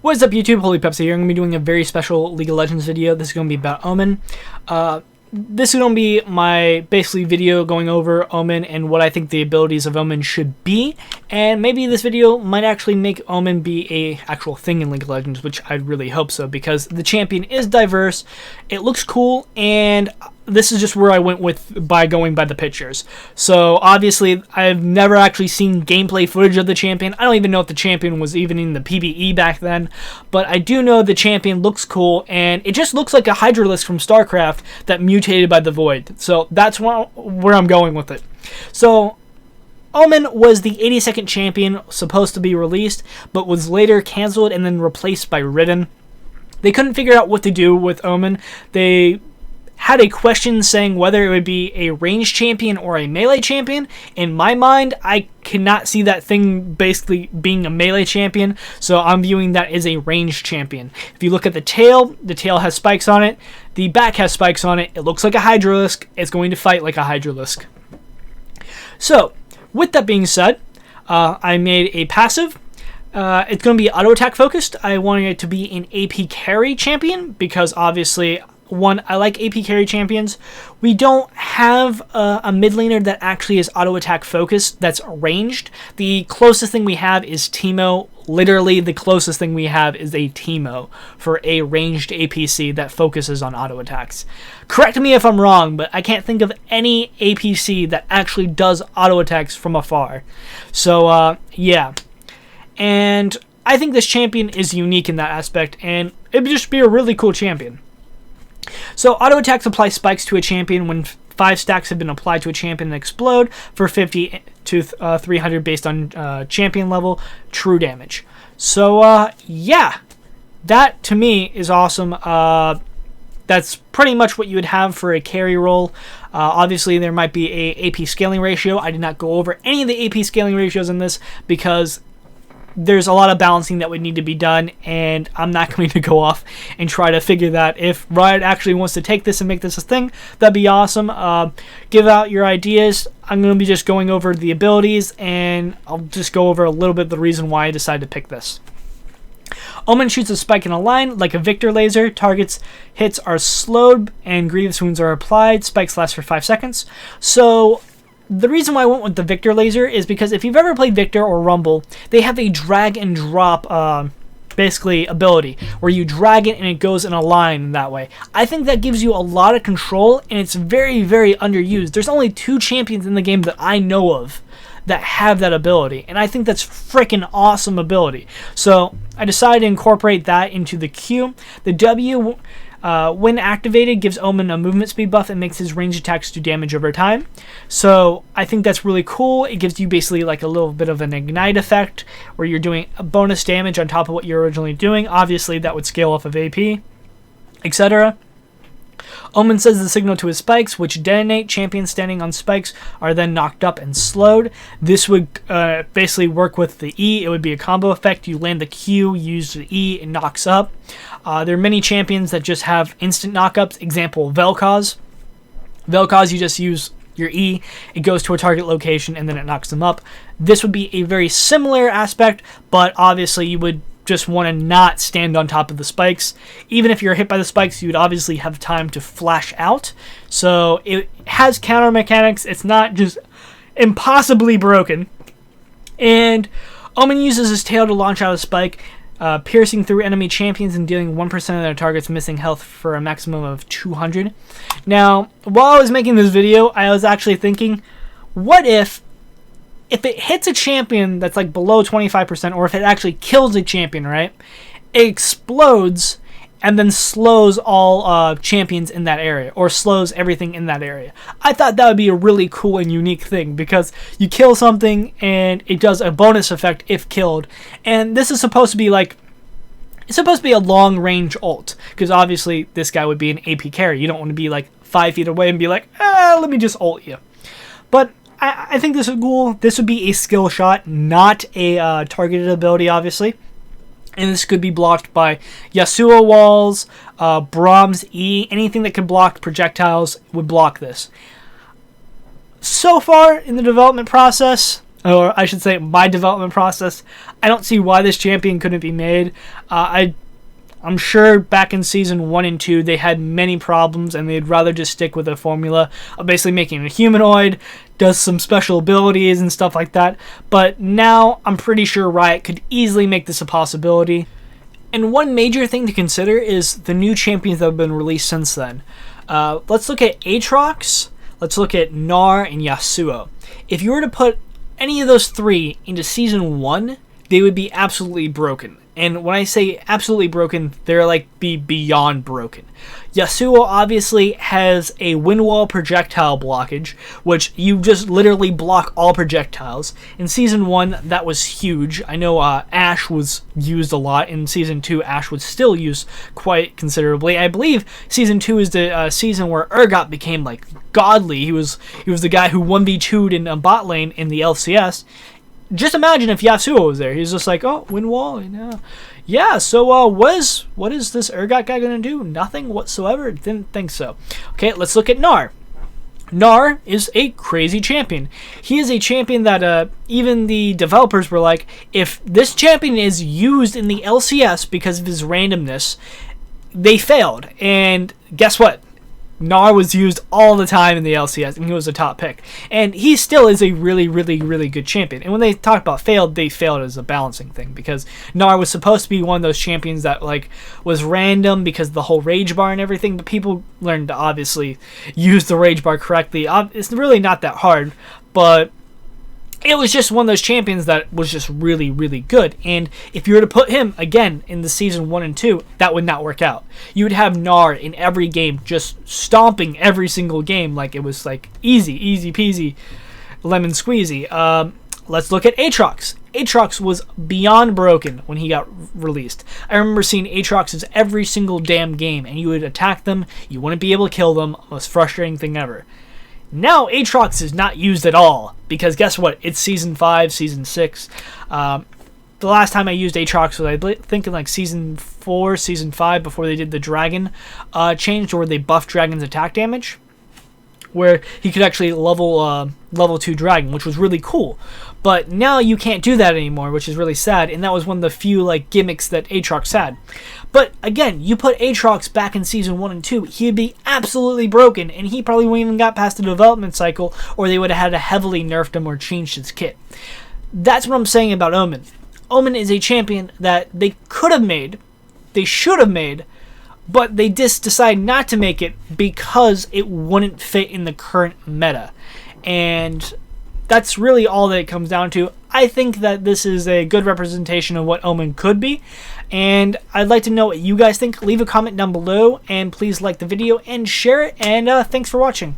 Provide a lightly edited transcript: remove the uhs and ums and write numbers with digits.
What is up, YouTube? Holy Pepsi here. I'm going to be doing a very special League of Legends video. This is going to be about Omen. This is going to be my basically video going over Omen and what I think the abilities of Omen should be. And maybe this video might actually make Omen be a actual thing in League of Legends, which I really hope so, because the champion is diverse, it looks cool, and this is just where I went with by going by the pictures. So obviously I've never actually seen gameplay footage of the champion. I don't even know if the champion was even in the PvE back then, but I do know the champion looks cool, and it just looks like a Hydralisk from StarCraft that mutated by the Void. So that's where I'm going with it. So Omen was the 82nd champion supposed to be released, but was later cancelled and then replaced by Riven. They couldn't figure out what to do with Omen. They had a question saying whether it would be a ranged champion or a melee champion. In my mind, I cannot see that thing basically being a melee champion, so I'm viewing that as a ranged champion. If you look at the tail has spikes on it, the back has spikes on it, it looks like a Hydralisk, it's going to fight like a Hydralisk. So, with that being said, I made a passive. It's going to be auto attack focused. I wanted it to be an AP carry champion because obviously, one, I like AP carry champions. We don't have a mid laner that actually is auto attack focused that's ranged. The closest thing we have is Teemo. Literally, the closest thing we have is a Teemo for a ranged APC that focuses on auto attacks. Correct me if I'm wrong, but I can't think of any APC that actually does auto attacks from afar. So, yeah. And I think this champion is unique in that aspect, and it would just be a really cool champion. So auto attacks apply spikes to a champion when 5 stacks have been applied to a champion and explode for 50 to 300 based on champion level true damage. So yeah, that to me is awesome. That's pretty much what you would have for a carry role. Obviously there might be a AP scaling ratio. I did not go over any of the AP scaling ratios in this because there's a lot of balancing that would need to be done, and I'm not going to go off and try to figure that. If Riot actually wants to take this and make this a thing, that'd be awesome. Give out your ideas. I'm going to be just going over the abilities, and I'll just go over a little bit the reason why I decided to pick this. Omen shoots a spike in a line like a Viktor laser. Targets hits are slowed, and grievous wounds are applied. Spikes last for 5 seconds. So the reason why I went with the Viktor laser is because if you've ever played Viktor or Rumble, they have a drag and drop basically ability where you drag it and it goes in a line that way. I think that gives you a lot of control, and it's very, very underused. There's only 2 champions in the game that I know of that have that ability, and I think that's freaking awesome ability. So I decided to incorporate that into the Q. The W, when activated, gives Omen a movement speed buff and makes his ranged attacks do damage over time. So I think that's really cool. It gives you basically like a little bit of an ignite effect where you're doing a bonus damage on top of what you're originally doing. Obviously that would scale off of AP, etc. Omen says the signal to his spikes, which detonate. Champions standing on spikes are then knocked up and slowed. This would basically work with the E. It would be a combo effect. You land the Q, use the E, it knocks up. There are many champions that just have instant knockups. Example, Velkoz. Velkoz, you just use your E, it goes to a target location, and then it knocks them up. This would be a very similar aspect, but obviously you would just want to not stand on top of the spikes. Even if you're hit by the spikes, you would obviously have time to flash out. So it has counter mechanics. It's not just impossibly broken. And Omen uses his tail to launch out a spike, piercing through enemy champions and dealing 1% of their targets missing health for a maximum of 200. Now, while I was making this video, I was actually thinking, what if it hits a champion that's like below 25%, or if it actually kills a champion, right? It explodes and then slows all champions in that area, or slows everything in that area. I thought that would be a really cool and unique thing, because you kill something and it does a bonus effect if killed. And this is supposed to be like, it's supposed to be a long range ult, because obviously this guy would be an AP carry. You don't want to be like 5 feet away and be like, let me just ult you. But I think this is cool. This would be a skill shot, not a targeted ability, obviously. And this could be blocked by Yasuo walls, Braum's E, anything that could block projectiles would block this. So far in the development process, or I should say my development process, I don't see why this champion couldn't be made. I'm sure back in Season 1 and 2 they had many problems and they'd rather just stick with a formula of basically making a humanoid, does some special abilities and stuff like that. But now I'm pretty sure Riot could easily make this a possibility. And one major thing to consider is the new champions that have been released since then. Let's look at Atrox, let's look at Gnar, and Yasuo. If you were to put any of those three into Season 1, they would be absolutely broken. And when I say absolutely broken, they're like beyond broken. Yasuo obviously has a wind wall projectile blockage, which you just literally block all projectiles. In Season 1, that was huge. I know Ashe was used a lot. In Season 2, Ashe was still used quite considerably. I believe Season 2 is the season where Urgot became like godly. He was the guy who 1v2'd in a bot lane in the LCS. Just imagine if Yasuo was there. He's just like, oh, wind wall. Yeah, so what is this Urgot guy going to do? Nothing whatsoever? Didn't think so. Okay, let's look at Gnar. Gnar is a crazy champion. He is a champion that even the developers were like, if this champion is used in the LCS because of his randomness, they failed. And guess what? Gnar was used all the time in the LCS, and he was a top pick. And he still is a really, really, really good champion. And when they talk about failed, they failed as a balancing thing, because Gnar was supposed to be one of those champions that like was random because of the whole rage bar and everything, but people learned to obviously use the rage bar correctly. It's really not that hard, but it was just one of those champions that was just really, really good. And if you were to put him, again, in the Season 1 and 2, that would not work out. You would have Gnar in every game, just stomping every single game like it was like easy peasy, lemon squeezy. Let's look at Atrox. Atrox was beyond broken when he got released. I remember seeing Atrox's every single damn game, and you would attack them, you wouldn't be able to kill them. Most frustrating thing ever. Now Atrox is not used at all, because guess what? It's Season 5, Season 6. The last time I used Atrox was, I think, in like Season 4, Season 5, before they did the Dragon change, where they buffed Dragon's attack damage, where he could actually level 2 Dragon, which was really cool. But now you can't do that anymore, which is really sad, and that was one of the few like gimmicks that Atrox had. But again, you put Atrox back in Season 1 and 2, he'd be absolutely broken, and he probably wouldn't even got past the development cycle, or they would have had to heavily nerfed him or changed his kit. That's what I'm saying about Omen. Omen is a champion that they could have made, they should have made, but they just decided not to make it because it wouldn't fit in the current meta. And that's really all that it comes down to. I think that this is a good representation of what Omen could be, and I'd like to know what you guys think. Leave a comment down below, and please like the video and share it, and thanks for watching.